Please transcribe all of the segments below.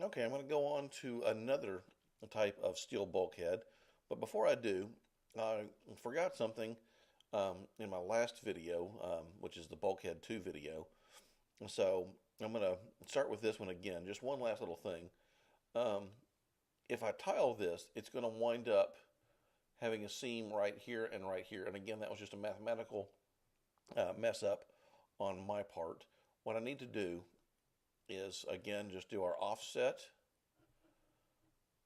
Okay, I'm going to go on to another type of steel bulkhead. But before I do, I forgot something in my last video, which is the Bulkhead 2 video. So I'm going to start with this one again. Just one last little thing. Um, if I tile this, it's going to wind up having a seam right here and right here. And again, that was just a mathematical mess up on my part. What I need to do is, again, just do our offset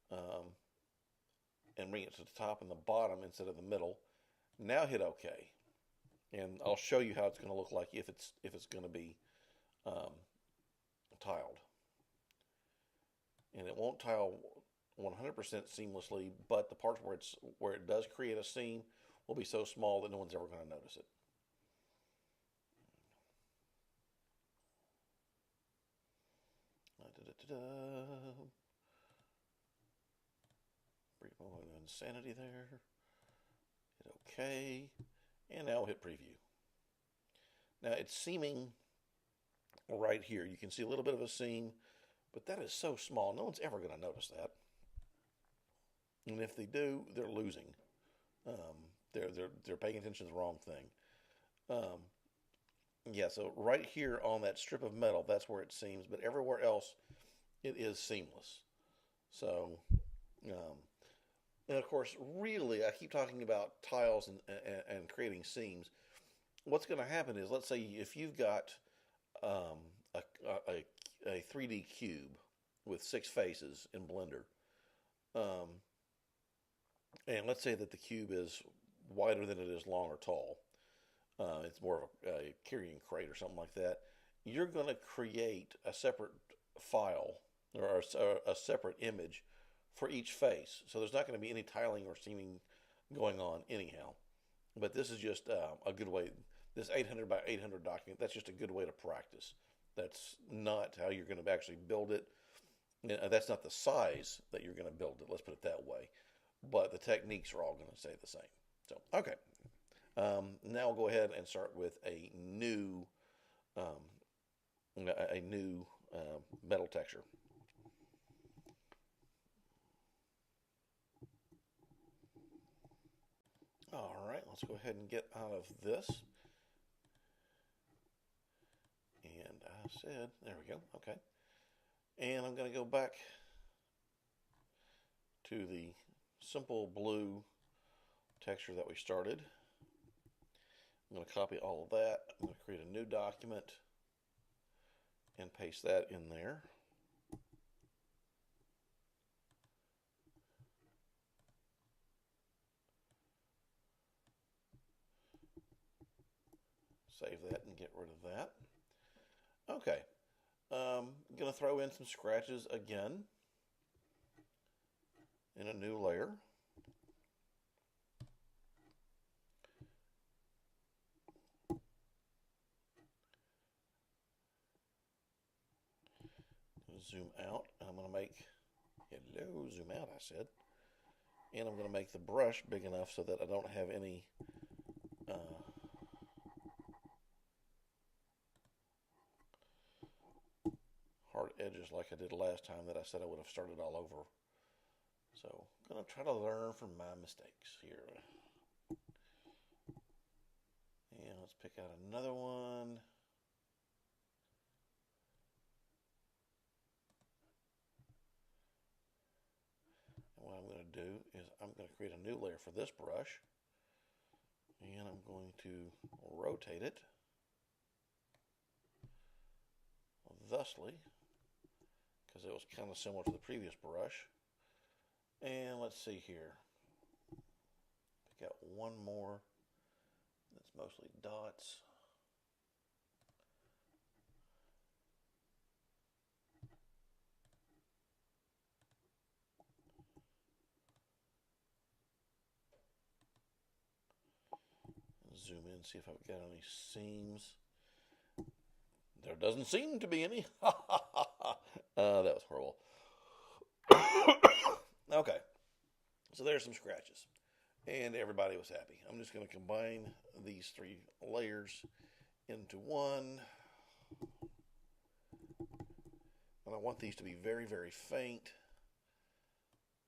um, and bring it to the top and the bottom instead of the middle. Now hit OK, and I'll show you how it's going to look like if it's going to be um, tiled. And it won't tile 100% seamlessly, but the parts where it does create a seam will be so small that no one's ever going to notice it. Brief moment of insanity there. Hit OK, and now we'll hit preview. Now it's seaming right here. You can see a little bit of a seam, but that is so small, no one's ever going to notice that. And if they do, they're losing. They're paying attention to the wrong thing. Yeah, so right here on that strip of metal, that's where it seams, but everywhere else, it is seamless. So, and of course, really, I keep talking about tiles and creating seams. What's going to happen is, let's say if you've got a 3D cube with 6 faces in Blender, and let's say that the cube is wider than it is long or tall. It's more of a carrying crate or something like that. You're going to create a separate file or a separate image for each face. So there's not going to be any tiling or seaming going on anyhow. But this is just a good way. This 800 by 800 document, that's just a good way to practice. That's not how you're going to actually build it. That's not the size that you're going to build it. Let's put it that way. But the techniques are all going to stay the same. So, okay. Now we'll go ahead and start with a new metal texture. All right, let's go ahead and get out of this. And I said, there we go, okay. And I'm going to go back to the simple blue texture that we started. I'm going to copy all of that. I'm going to create a new document and paste that in there. Save that and get rid of that. Okay. I'm going to throw in some scratches again in a new layer. Zoom out, and I'm going to make, hello, zoom out, I said. And I'm going to make the brush big enough so that I don't have any hard edges like I did last time that I said I would have started all over. So I'm going to try to learn from my mistakes here. And let's pick out another one. And what I'm going to do is I'm going to create a new layer for this brush. And I'm going to rotate it thusly, because it was kind of similar to the previous brush. And let's see here. Pick out one more that's mostly dots. Zoom in, see if I've got any seams. There doesn't seem to be any. That was horrible. Okay, so there's some scratches, and everybody was happy. I'm just going to combine these 3 layers into one. And I want these to be very, very faint.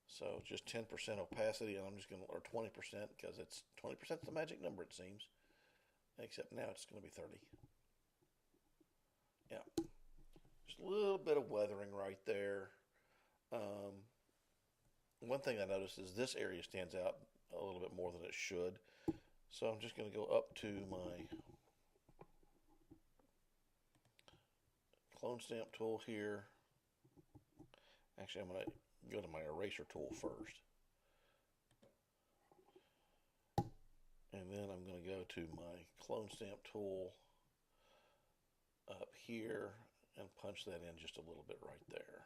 So just 10% opacity, and I'm just going to, or 20%, because it's 20% is the magic number, it seems. Except now it's going to be 30. Yeah. Just a little bit of weathering right there. One thing I noticed is this area stands out a little bit more than it should. So I'm just going to go up to my clone stamp tool here. Actually, I'm going to go to my eraser tool first. And then I'm going to go to my clone stamp tool up here and punch that in just a little bit right there.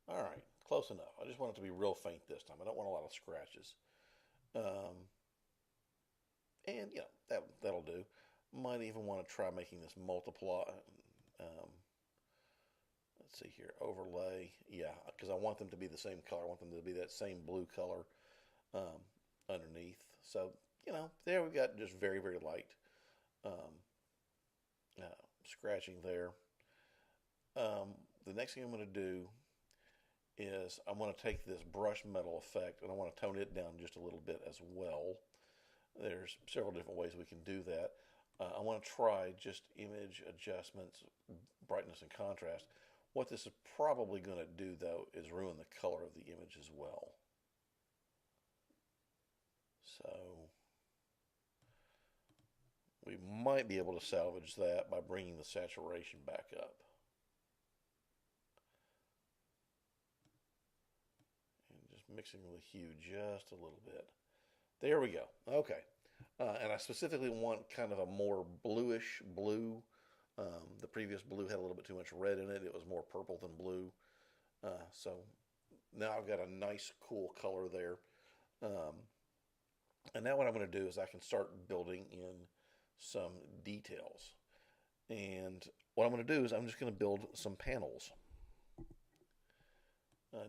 All right, close enough. I just want it to be real faint this time. I don't want a lot of scratches. And yeah, that'll do. Might even want to try making this multiply. Let's see here, overlay. Yeah, because I want them to be the same color. I want them to be that same blue color underneath. So, there we got just very, very light scratching there. The next thing I'm going to do is I want to take this brush metal effect and I want to tone it down just a little bit as well. There's several different ways we can do that. I want to try just image adjustments, brightness and contrast. What this is probably going to do, though, is ruin the color of the image as well. So we might be able to salvage that by bringing the saturation back up. And just mixing the hue just a little bit. There we go. Okay. And I specifically want kind of a more bluish blue. The previous blue had a little bit too much red in it. It was more purple than blue. So now I've got a nice, cool color there. And now what I'm going to do is I can start building in some details. And what I'm going to do is I'm just going to build some panels.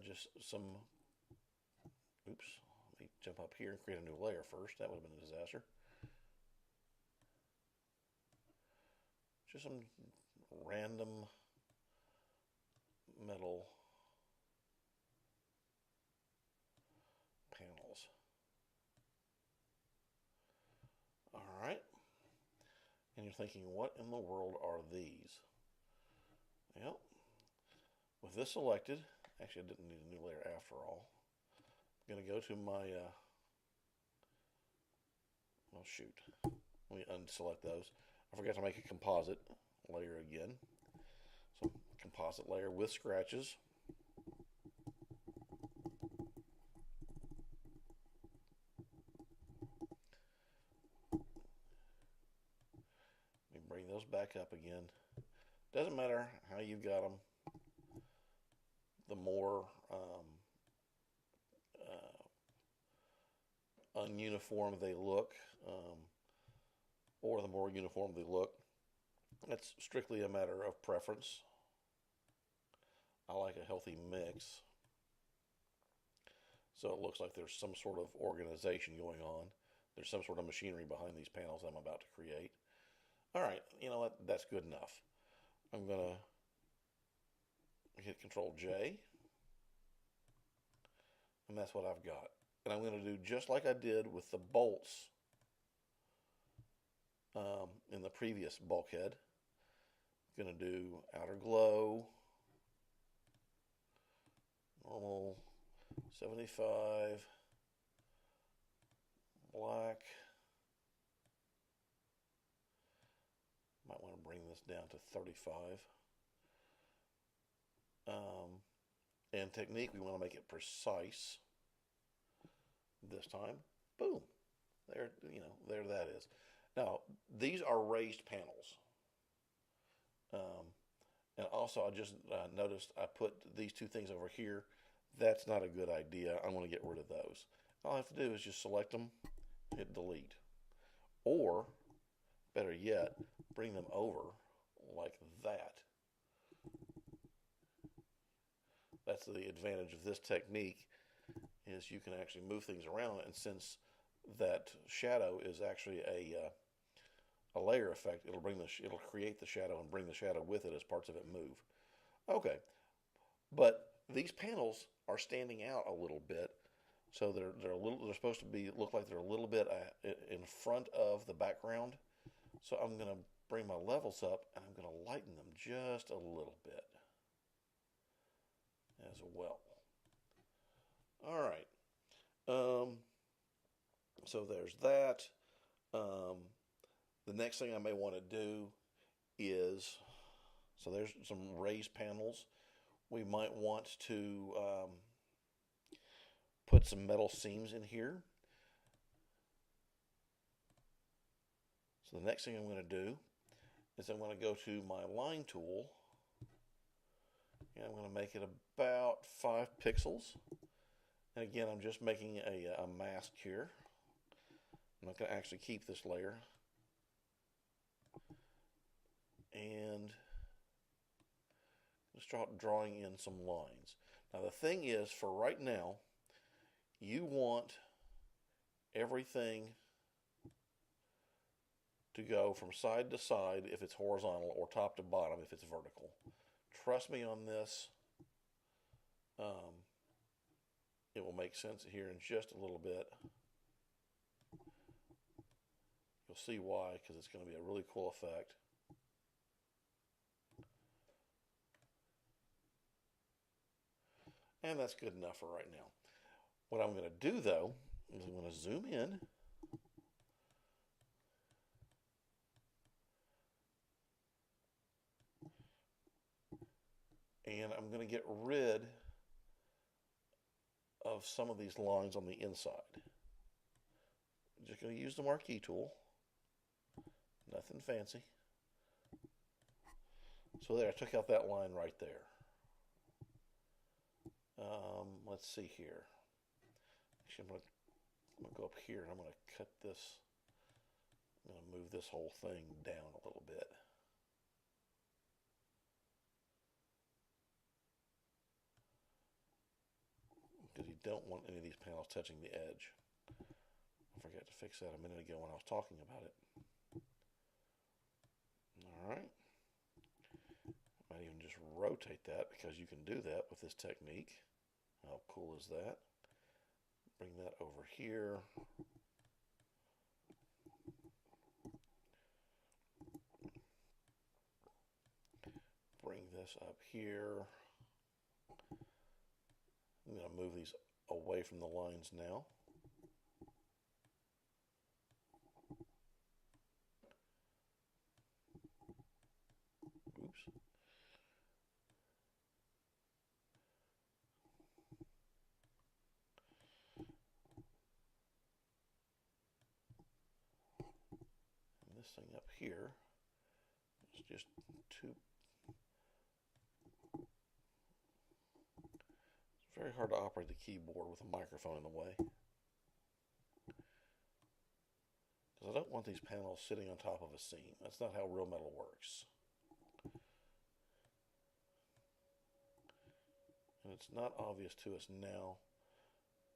Just some, oops, let me jump up here and create a new layer first. That would have been a disaster. Just some random metal panels. All right. And you're thinking, what in the world are these? Well, with this selected, actually I didn't need a new layer after all. I'm going to go to my, oh shoot, let me unselect those. I forgot to make a composite layer again. So composite layer with scratches. Let me bring those back up again. Doesn't matter how you got them. The more ununiform they look, or the more uniform they look, that's strictly a matter of preference. I like a healthy mix, so it looks like there's some sort of organization going on. There's some sort of machinery behind these panels I'm about to create. All right, you know what? That's good enough. I'm going to hit Control J, and that's what I've got. And I'm going to do just like I did with the bolts in the previous bulkhead. I'm going to do outer glow, normal 75, black. Might want to bring this down to 35. And technique, we want to make it precise. This time, boom, there, there that is. Now, these are raised panels. And also, I just noticed I put these two things over here. That's not a good idea. I want to get rid of those. All I have to do is just select them, hit delete. Or, better yet, bring them over like that. That's the advantage of this technique, is you can actually move things around, and since that shadow is actually a a layer effect, it'll create the shadow and bring the shadow with it as parts of it move. Okay, but these panels are standing out a little bit, so they're supposed to look like they're a little bit in front of the background. So I'm going to bring my levels up and I'm going to lighten them just a little bit as well. All right. So there's that. The next thing I may want to do is, so there's some raised panels. We might want to put some metal seams in here. So the next thing I'm going to do is I'm going to go to my line tool and I'm going to make it about 5 pixels. And again, I'm just making a mask here. I'm not going to actually keep this layer. And start drawing in some lines. Now the thing is, for right now, you want everything to go from side to side if it's horizontal or top to bottom if it's vertical. Trust me on this. It will make sense here in just a little bit. You'll see why, because it's going to be a really cool effect. And that's good enough for right now. What I'm going to do, though, is I'm going to zoom in. And I'm going to get rid of some of these lines on the inside. I'm just going to use the marquee tool. Nothing fancy. So there, I took out that line right there. Let's see here. Actually, I'm going to go up here and I'm going to cut this. I'm going to move this whole thing down a little bit. Because you don't want any of these panels touching the edge. I forgot to fix that a minute ago when I was talking about it. Alright. Might even just rotate that because you can do that with this technique. How cool is that? Bring that over here. Bring this up here. I'm going to move these away from the lines now. Oops. And this thing up here is just too... It's very hard to operate the keyboard with a microphone in the way. Because I don't want these panels sitting on top of a seam. That's not how real metal works. And it's not obvious to us now,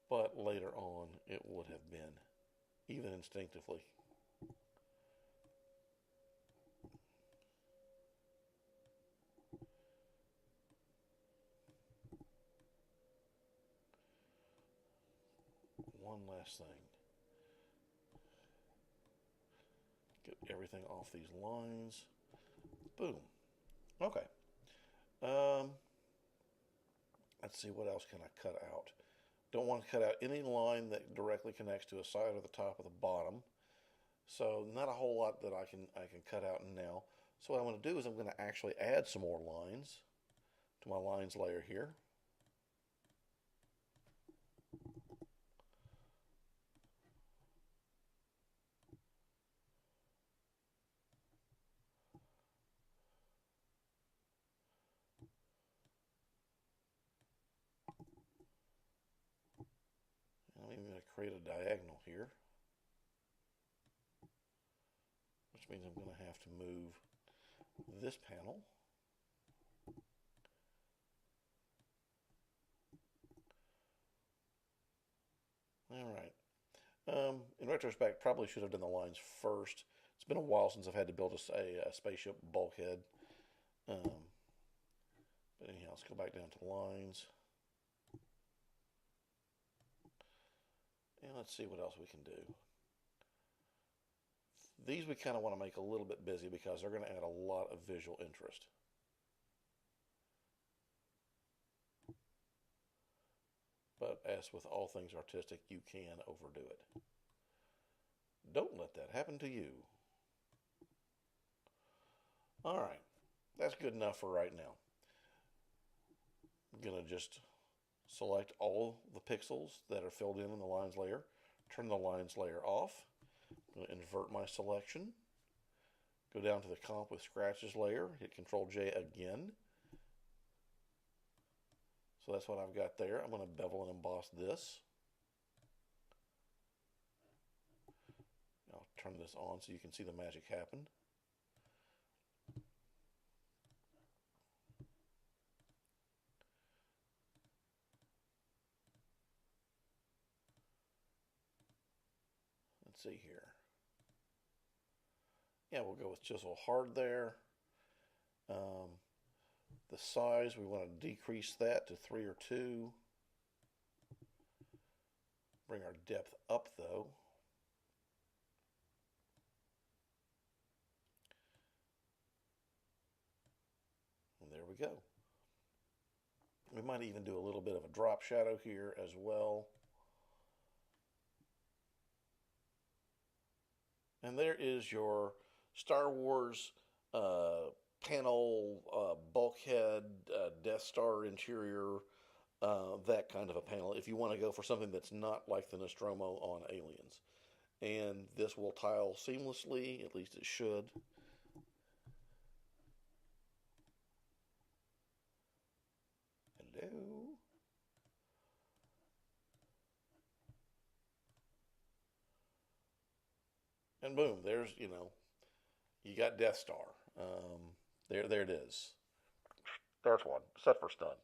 but later on it would have been, even instinctively. One last thing. Get everything off these lines. Boom. Okay. Let's see, what else can I cut out? Don't want to cut out any line that directly connects to a side or the top or the bottom. So not a whole lot that I can cut out now. So what I'm going to do is I'm going to actually add some more lines to my lines layer here. I'm even going to create a diagonal here, which means I'm going to have to move this panel. All right. In retrospect, probably should have done the lines first. It's been a while since I've had to build a spaceship bulkhead. But anyhow, let's go back down to lines. And let's see what else we can do. These we kind of want to make a little bit busy because they're going to add a lot of visual interest. But as with all things artistic, you can overdo it. Don't let that happen to you. All right, that's good enough for right now. I'm going to just select all the pixels that are filled in the lines layer, turn the lines layer off. I'm going to invert my selection, go down to the comp with scratches layer, hit Control J again. So that's what I've got there. I'm going to bevel and emboss this. I'll turn this on so you can see the magic happen. Let's see here. Yeah, we'll go with chisel hard there. The size, we want to decrease that to 3 or 2. Bring our depth up though. And there we go. We might even do a little bit of a drop shadow here as well. And there is your Star Wars panel, bulkhead, Death Star interior, that kind of a panel, if you want to go for something that's not like the Nostromo on Aliens. And this will tile seamlessly, at least it should. Hello? And boom, there's, you got Death Star. There it is. There's one. Set for stun.